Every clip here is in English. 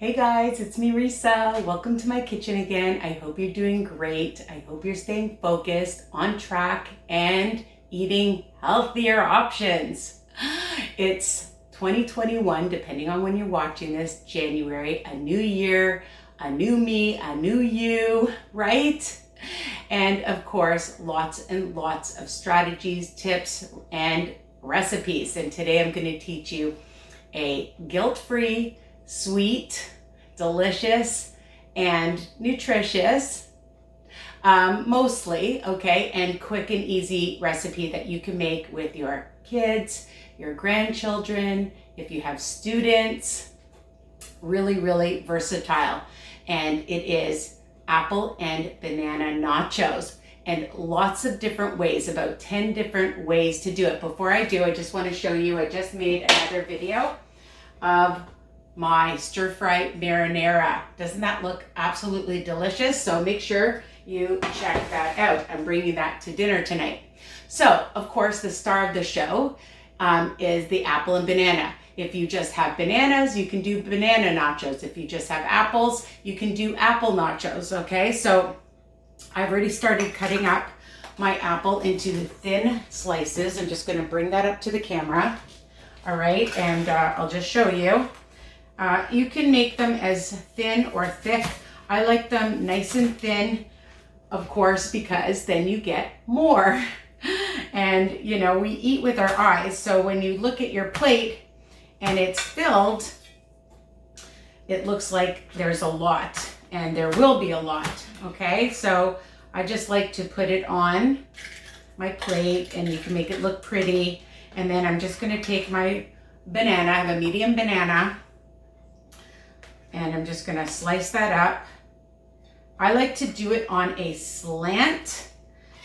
Hey guys, it's me Risa. Welcome to my kitchen again. I hope you're doing great. I hope you're staying focused, on track, and eating healthier options. It's 2021, depending on when you're watching this, January, a new year, a new me, a new you, right? And of course, lots and lots of strategies, tips, and recipes. And today I'm going to teach you a guilt-free, sweet, delicious, and nutritious, mostly, okay, and quick and easy recipe that you can make with your kids, your grandchildren, if you have students. Really, really versatile. And it is apple and banana nachos, and lots of different ways, about 10 different ways to do it. Before I do, I just want to show you, I just made another video of my stir-fry marinara. Doesn't that look absolutely delicious? So make sure you check that out. I'm bringing that to dinner tonight. So, of course, the star of the show is the apple and banana. If you just have bananas, you can do banana nachos. If you just have apples, you can do apple nachos, okay? So I've already started cutting up my apple into thin slices. I'm just gonna bring that up to the camera. All right, and I'll just show you. You can make them as thin or thick. I like them nice and thin, of course, because then you get more. And you know, we eat with our eyes. So when you look at your plate and it's filled, it looks like there's a lot, and there will be a lot, okay? So I just like to put it on my plate, and you can make it look pretty. And then I'm just gonna take my banana, I have a medium banana, and I'm just gonna slice that up. I like to do it on a slant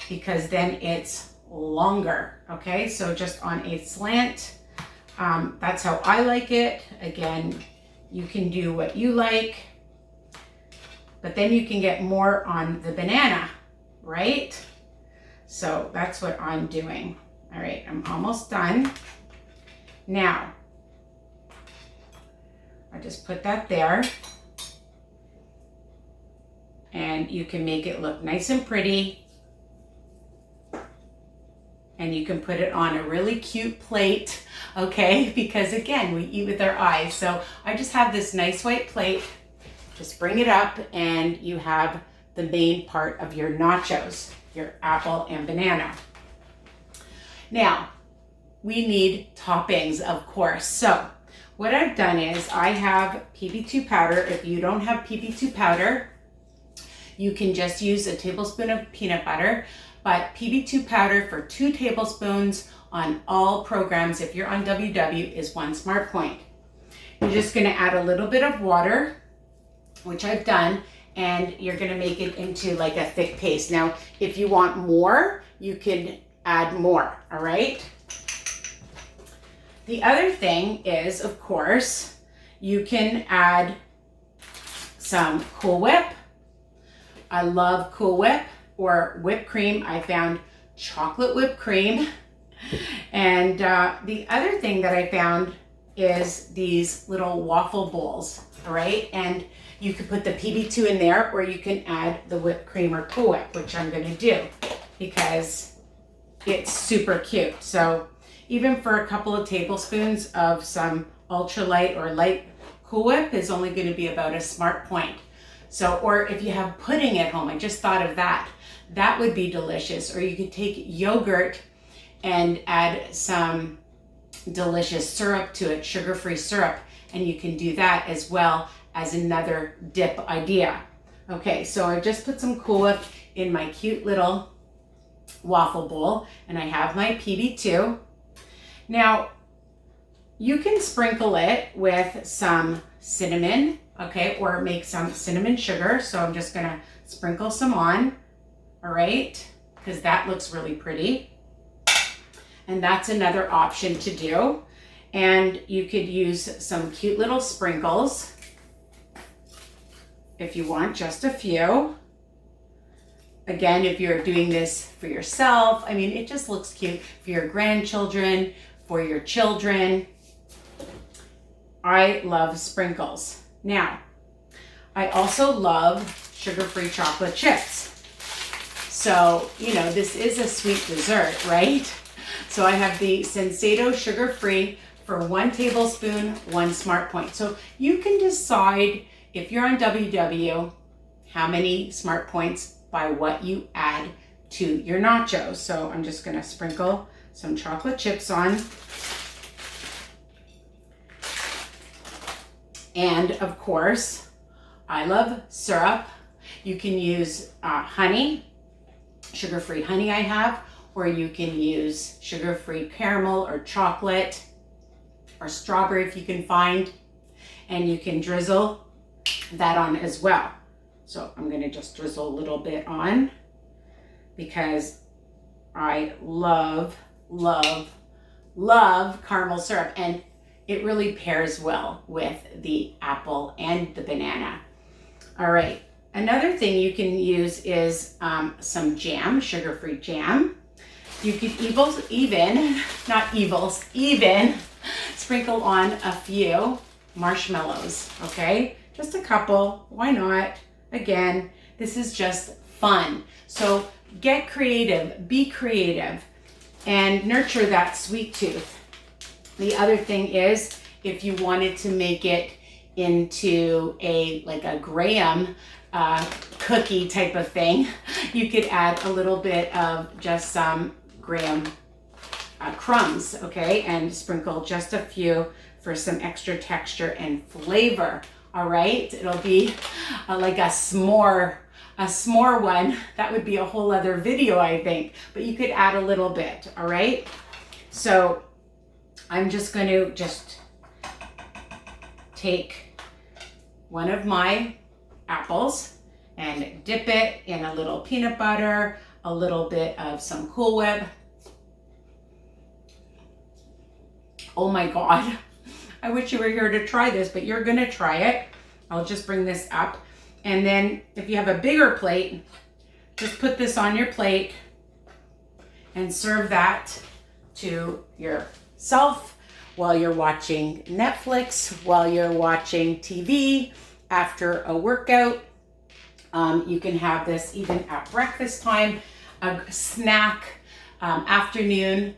because then it's longer, okay? So just on a slant, that's how I like it. Again, you can do what you like, but then you can get more on the banana, right? So that's what I'm doing. All right, I'm almost done. Now, I just put that there, and you can make it look nice and pretty, and you can put it on a really cute plate, okay? Because again, we eat with our eyes. So I just have this nice white plate, just bring it up, and you have the main part of your nachos, your apple and banana. Now, we need toppings, of course. So what I've done is I have PB2 powder. If you don't have PB2 powder, you can just use a tablespoon of peanut butter, but PB2 powder for 2 tablespoons on all programs, if you're on WW, is 1 smart point. You're just gonna add a little bit of water, which I've done, and you're gonna make it into like a thick paste. Now, if you want more, you can add more, all right? The other thing is, of course, you can add some Cool Whip. I love Cool Whip, or whipped cream. I found chocolate whipped cream. And the other thing that I found is these little waffle bowls, all right? And you could put the PB2 in there, or you can add the whipped cream or Cool Whip, which I'm gonna do because it's super cute. So even for a couple of tablespoons of some ultralight or light Cool Whip is only gonna be about a smart point. So, or if you have pudding at home, I just thought of that. That would be delicious. Or you could take yogurt and add some delicious syrup to it, sugar-free syrup, and you can do that as well as another dip idea. Okay, so I just put some Cool Whip in my cute little waffle bowl, and I have my PB2. Now, you can sprinkle it with some cinnamon, okay, or make some cinnamon sugar. So I'm just gonna sprinkle some on, all right, because that looks really pretty. And that's another option to do. And you could use some cute little sprinkles if you want, just a few. Again, if you're doing this for yourself, I mean, it just looks cute for your grandchildren, for your children. I love sprinkles. Now, I also love sugar-free chocolate chips. So, you know, this is a sweet dessert, right? So I have the Sensado sugar-free for 1 tablespoon, 1 smart point. So you can decide if you're on WW, how many smart points by what you add to your nachos. So I'm just gonna sprinkle some chocolate chips on. And of course, I love syrup. You can use honey, sugar-free honey I have, or you can use sugar-free caramel or chocolate or strawberry if you can find, and you can drizzle that on as well. So I'm gonna just drizzle a little bit on because I love, love, love caramel syrup, and it really pairs well with the apple and the banana. All right, another thing you can use is some jam, sugar-free jam. You could even sprinkle on a few marshmallows, okay? Just a couple, why not? Again, this is just fun. So get creative, be creative, and nurture that sweet tooth. The other thing is, if you wanted to make it into like a graham cookie type of thing, you could add a little bit of just some graham crumbs, okay, and sprinkle just a few for some extra texture and flavor. All right, it'll be like a s'more one. That would be a whole other video, I think, but you could add a little bit. All right, so I'm just going to take one of my apples and dip it in a little peanut butter, a little bit of some Cool Whip. Oh my God, I wish you were here to try this, but you're gonna try it. I'll just bring this up. And then if you have a bigger plate, just put this on your plate and serve that to yourself while you're watching Netflix, while you're watching TV, after a workout. You can have this even at breakfast time, a snack, afternoon,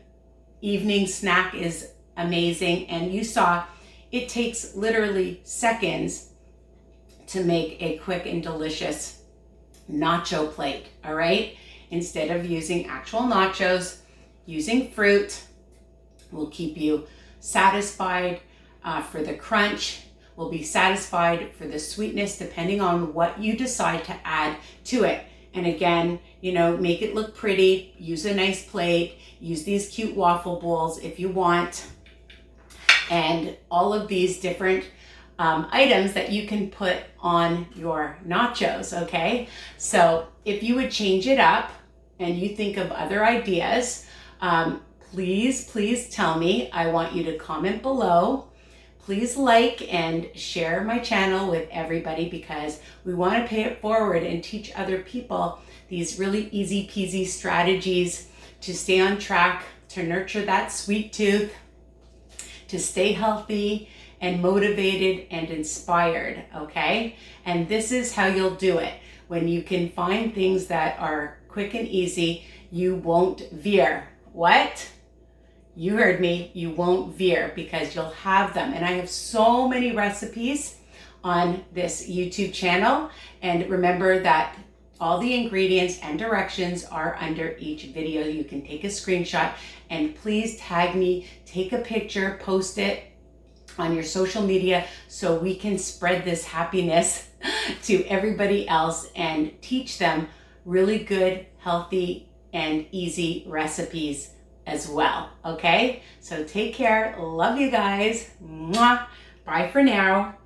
evening snack is amazing. And you saw it takes literally seconds to make a quick and delicious nacho plate, all right? Instead of using actual nachos, using fruit will keep you satisfied for the crunch, will be satisfied for the sweetness, depending on what you decide to add to it. And again, you know, make it look pretty, use a nice plate, use these cute waffle bowls if you want, and all of these different items that you can put on your nachos, okay? So if you would change it up and you think of other ideas, please tell me. I want you to comment below. Please like and share my channel with everybody, because we want to pay it forward and teach other people these really easy peasy strategies to stay on track, to nurture that sweet tooth, to stay healthy and motivated and inspired, okay? And this is how you'll do it. When you can find things that are quick and easy, you won't veer. What? You heard me, you won't veer, because you'll have them. And I have so many recipes on this YouTube channel. And remember that all the ingredients and directions are under each video. You can take a screenshot and please tag me, take a picture, post it on your social media so we can spread this happiness to everybody else and teach them really good, healthy, and easy recipes as well, okay? So take care, love you guys, mwah, bye for now.